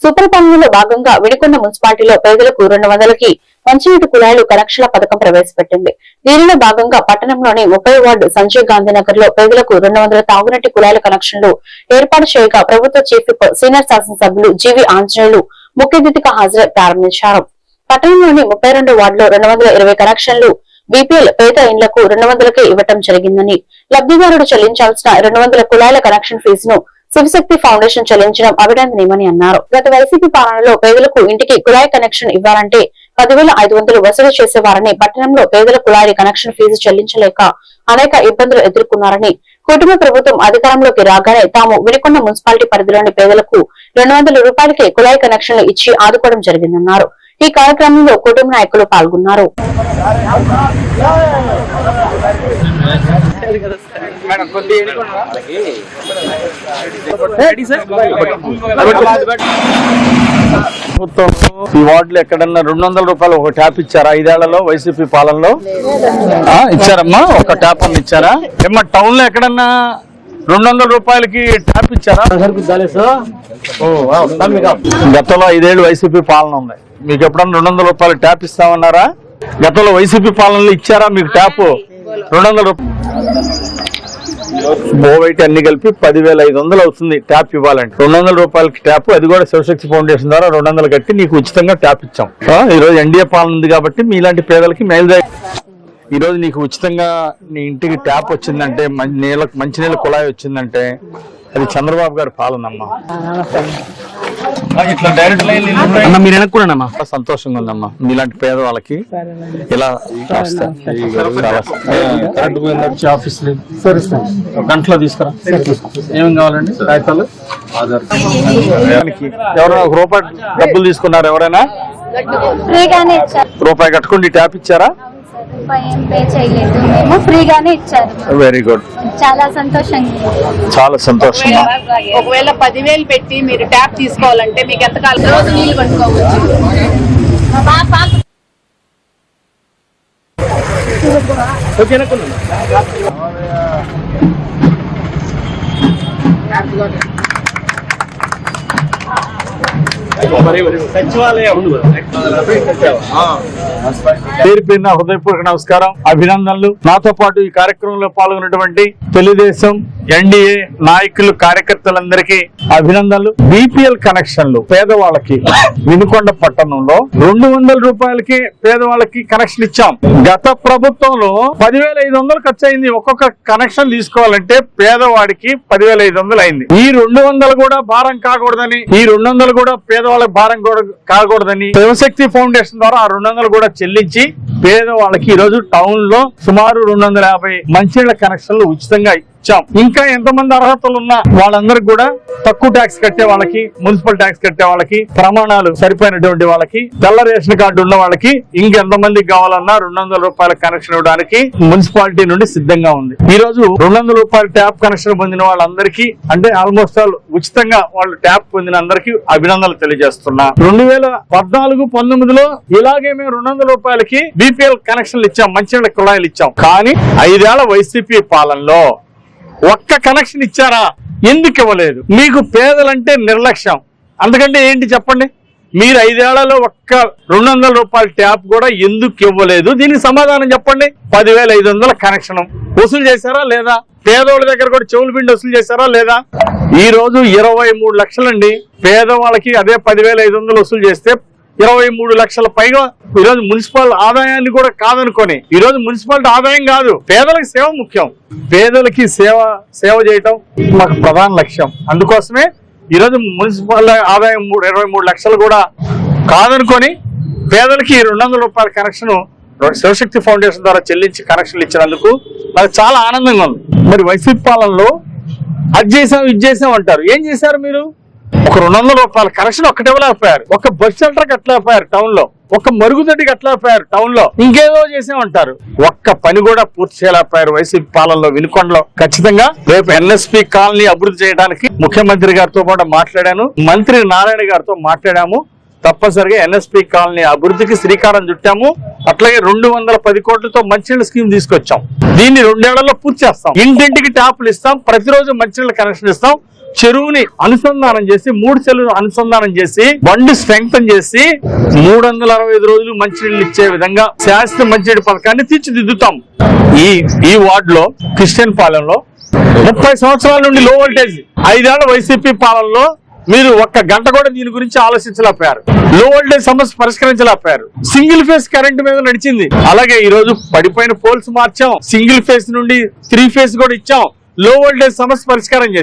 సుపరిపాలనలో భాగంగా వినుకొండ మున్సిపాలిటీలో పేదలకు 200కి మంచినీటి కుళాయిలు కనెక్షన్ల పథకం ప్రవేశపెట్టింది. దీనిలో భాగంగా పట్టణంలోని 30 వార్డు సంజయ్ గాంధీ నగర్ లో పేదలకు 200 తాగునీటి కుళాయిల కనెక్షన్లు ఏర్పాటు చేయగా ప్రభుత్వ చీఫ్ విప్ సీనియర్ శాసనసభ్యులు జీవి ఆంజనేయులు ముఖ్య అతిథిగా హాజరై ప్రారంభించారు. పట్టణంలోని 32 వార్డులో 220 కనెక్షన్లు బీపీఎల్ పేద ఇండ్లకు 200కే ఇవ్వటం జరిగిందని, లబ్ధిదారుడు చెల్లించాల్సిన 200 కుళాయిల కనెక్షన్ ఫీజును శివశక్తి ఫౌండేషన్ చెల్లించడం అభినందనీయమని అన్నారు. గత వైసీపీ పాలనలో పేదలకు ఇంటికి కుళాయి కనెక్షన్ ఇవ్వాలంటే 10,500 వసూలు చేసేవారని, పట్టణంలో పేదల కుళాయి కనెక్షన్ ఫీజు చెల్లించలేక అనేక ఇబ్బందులు ఎదుర్కొన్నారని, కుటుంబ ప్రభుత్వం అధికారంలోకి రాగానే తాము వినుకొండ మున్సిపాలిటీ పరిధిలోని పేదలకు 200 రూపాయలకే కుళాయి కనెక్షన్లు ఇచ్చి ఆదుకోవడం జరిగిందన్నారు. ఈ కార్యక్రమంలో కుటుంబ నాయకులు పాల్గొన్నారు. ఈ వార్డులో ఎక్కడన్నా 200 రూపాయలు ఒక ట్యాప్ ఇచ్చారా? 5 ఏళ్లలో వైసీపీ పాలనలో ఇచ్చారమ్మా? ఒక ట్యాప్ అని ఇచ్చారా? ఏమ్మా టౌన్ లో ఎక్కడన్నా 200 రూపాయలకి ట్యాప్ ఇచ్చారా? గతంలో 5 ఏళ్ళు వైసీపీ పాలన ఉంది. మీకు ఎప్పుడన్నా 200 రూపాయలు ట్యాప్ ఇస్తామన్నారా? గతంలో వైసీపీ పాలనలో ఇచ్చారా మీకు ట్యాప్? 200 రూపాయలు బోవైట్ అన్ని కలిపి 10,500 అవుతుంది ట్యాప్ ఇవ్వాలంటే. 200 రూపాయలకి ట్యాప్, అది కూడా శివశక్తి ఫౌండేషన్ ద్వారా 200 కట్టి నీకు ఉచితంగా ట్యాప్ ఇచ్చాం. ఈ రోజు ఎన్డీఏ పాలన ఉంది కాబట్టి మీలాంటి పేదలకి మేలు. ఈ రోజు నీకు ఉచితంగా నీ ఇంటికి ట్యాప్ వచ్చిందంటే, మంచినీళ్ళ కుళాయి వచ్చిందంటే అది చంద్రబాబు గారి పాలనమ్మా. ఇట్లా డైరెక్ట్ లైన్ మీరు వెనక్కున్నానమ్మా. సంతోషంగా ఉందమ్మా మీలాంటి పేదవాళ్ళకి ఇలా గంటలో తీసుకురా. ఏమేమి కావాలండి? కాగితాలు, ఎవరైనా 1 రూపాయి డబ్బులు తీసుకున్నారు? ఎవరైనా రూపాయి కట్టుకుని ట్యాప్ ఇచ్చారా? ఫ్రీగానే ఇచ్చారు. వెరీ గుడ్, చాలా సంతోషంగా. చాలా సంతోషం. ఒకవేళ 10,000 పెట్టి మీరు ట్యాప్ తీసుకోవాలంటే మీకు ఎంత కాలం రోజు నీళ్లు పట్టుకోవచ్చు. పేరుపైన హృదయపూర్వక నమస్కారం, అభినందనలు. నాతో పాటు ఈ కార్యక్రమంలో పాల్గొన్నటువంటి తెలుగుదేశం ఎన్డీఏ నాయకులు, కార్యకర్తలందరికీ అభినందనలు. బీపీఎల్ కనెక్షన్లు పేదవాళ్ళకి వినుకొండ పట్టణంలో 200 రూపాయలకి పేదవాళ్ళకి కనెక్షన్ ఇచ్చాం. గత ప్రభుత్వంలో 10,500 ఖర్చు అయింది. ఒక్కొక్క కనెక్షన్ తీసుకోవాలంటే పేదవాడికి 10,500 అయింది. ఈ 200 కూడా భారం కాకూడదని, ఈ 200 కూడా పేదవాళ్ళకి భారం కాకూడదని శివశక్తి ఫౌండేషన్ ద్వారా ఆ 200 కూడా చెల్లించి పేదవాళ్ళకి ఈ రోజు టౌన్ లో సుమారు 250 మంచినీళ్ళ కనెక్షన్లు ఉచితంగా ఇచ్చాం. ఇంకా ఎంతమంది అర్హతలు ఉన్నా వాళ్ళందరికి కూడా తక్కువ ట్యాక్స్ కట్టే వాళ్ళకి, మున్సిపల్ ట్యాక్స్ కట్టే వాళ్ళకి, ప్రమాణాలు సరిపోయినటువంటి వాళ్ళకి, తెల్ల రేషన్ కార్డు ఉన్న వాళ్ళకి, ఇంకెంతమందికి కావాలన్నా 200 రూపాయల కనెక్షన్ ఇవ్వడానికి మున్సిపాలిటీ నుండి సిద్ధంగా ఉంది. ఈ రోజు 200 రూపాయల ట్యాప్ కనెక్షన్ పొందిన వాళ్ళందరికీ, అంటే ఆల్మోస్ట్ ఆల్ ఉచితంగా వాళ్ళు ట్యాప్ పొందిన అందరికీ అభినందనలు తెలియజేస్తున్నా. 2014-19లో ఇలాగే మేము 200 రూపాయలకి బీపీఎల్ కనెక్షన్లు ఇచ్చాం, మంచినీళ్ళ కుళాయిలు ఇచ్చాం. కానీ 5 ఏళ్ల వైసీపీ పాలనలో ఒక్క కనెక్షన్ ఇచ్చారా? ఎందుకు ఇవ్వలేదు? మీకు పేదలంటే నిర్లక్ష్యం. అందుకంటే ఏంటి చెప్పండి? మీరు 5 ఏళ్లలో ఒక్క 200 రూపాయల ట్యాప్ కూడా ఎందుకు ఇవ్వలేదు? దీనికి సమాధానం చెప్పండి. 10,500 కనెక్షన్ వసూలు చేశారా లేదా? పేదవాళ్ళ దగ్గర కూడా చెవులు పిండి వసూలు చేశారా లేదా? ఈ రోజు 23 లక్షలండి పేదవాళ్ళకి. అదే 10,500 వసూలు చేస్తే 23 లక్షల పైగా ఈరోజు మున్సిపల్ ఆదాయాన్ని కూడా కాదనుకొని, ఈ రోజు మున్సిపాలిటీ ఆదాయం కాదు, పేదలకు సేవ ముఖ్యం. పేదలకి సేవ చేయటం మాకు ప్రధాన లక్ష్యం. అందుకోసమే ఈరోజు మున్సిపల్ ఆదాయం 23 లక్షలు కూడా కాదనుకొని పేదలకి 200 రూపాయల కనెక్షన్ శివశక్తి ఫౌండేషన్ ద్వారా చెల్లించి కనెక్షన్లు ఇచ్చినందుకు నాకు చాలా ఆనందంగా ఉంది. మరి వైసీపీ పాలనలో అది చేసాం, ఇది చేసాం అంటారు. ఏం చేశారు మీరు? ఒక 200 రూపాయల కనెక్షన్ ఒక్కటి ఇవ్వలేకపోయారు. ఒక బస్ షెల్టర్ కట్టలేకపోయారు టౌన్ లో, ఒక మరుగుదొడ్డి కట్టలేకపోయారు టౌన్ లో, ఇంకేదో చేసామంటారు. ఒక్క పని కూడా పూర్తి చేయలేకపోయారు వైసీపీ పాలనలో వినుకొండలో. ఖచ్చితంగా రేపు ఎన్ఎస్పీ కాలనీ అభివృద్ధి చేయడానికి ముఖ్యమంత్రి గారితో కూడా మాట్లాడాను, మంత్రి నారాయణ గారితో మాట్లాడాము. తప్పనిసరిగా ఎన్ఎస్పీ కాలనీ అభివృద్ధికి శ్రీకారం చుట్టాము. అట్లాగే 210 కోట్లతో మంచినీళ్ళ స్కీమ్ తీసుకొచ్చాం. దీన్ని 2 ఏళ్లలో పూర్తి చేస్తాం. ఇంటింటికి ట్యాపులు ఇస్తాం, ప్రతిరోజు మంచినీళ్ళ కనెక్షన్ ఇస్తాం. చెరువుని అనుసంధానం చేసి 3 చెరువులు అనుసంధానం చేసి బండి స్ట్రెంగ్తన్ చేసి 365 రోజులు మంచినీళ్ళు ఇచ్చే విధంగా శాశ్వత మంచినీటి పథకాన్ని తీర్చిదిద్దుతాం. ఈ వార్డులో క్రిస్టియన్ పాలెంలో 30 సంవత్సరాల నుండి లో వోల్టేజ్, 5 ఏళ్ల వైసీపీ పాలనలో మీరు ఒక్క గంట కూడా దీని గురించి ఆలోచించలేకపోయారు. లో వోల్టేజ్ సమస్య పరిష్కరించలేకపోయారు. సింగిల్ ఫేజ్ కరెంట్ మీద నడిచింది. అలాగే ఈ రోజు పడిపోయిన పోల్స్ మార్చాం, సింగిల్ ఫేజ్ నుండి 3 ఫేజ్ కూడా ఇచ్చాం, లో వోల్టేజ్ సమస్య పరిష్కారం చేశాం.